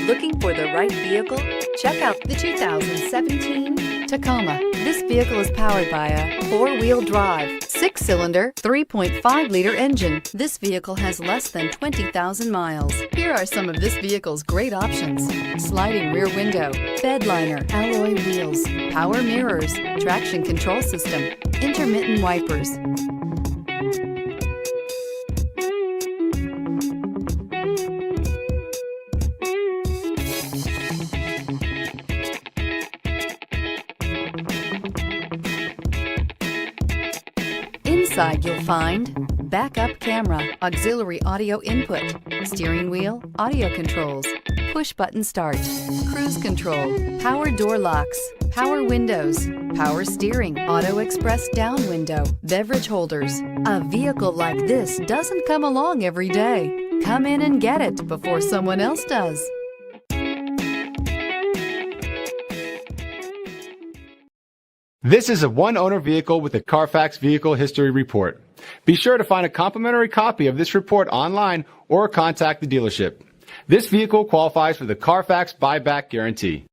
Looking for the right vehicle? Check out the 2017 Tacoma. This vehicle is powered by a 4-wheel drive, 6-cylinder, 3.5-liter engine. This vehicle has less than 20,000 miles. Here are some of this vehicle's great options: sliding rear window, bed liner, alloy wheels, power mirrors, traction control system, intermittent wipers. Inside you'll find backup camera, auxiliary audio input, steering wheel audio controls, push button start, cruise control, power door locks, power windows, power steering, auto express down window, beverage holders. A vehicle like this doesn't come along every day. Come in and get it before someone else does. This is a one-owner vehicle with a CARFAX Vehicle History Report. Be sure to find a complimentary copy of this report online or contact the dealership. This vehicle qualifies for the CARFAX Buyback Guarantee.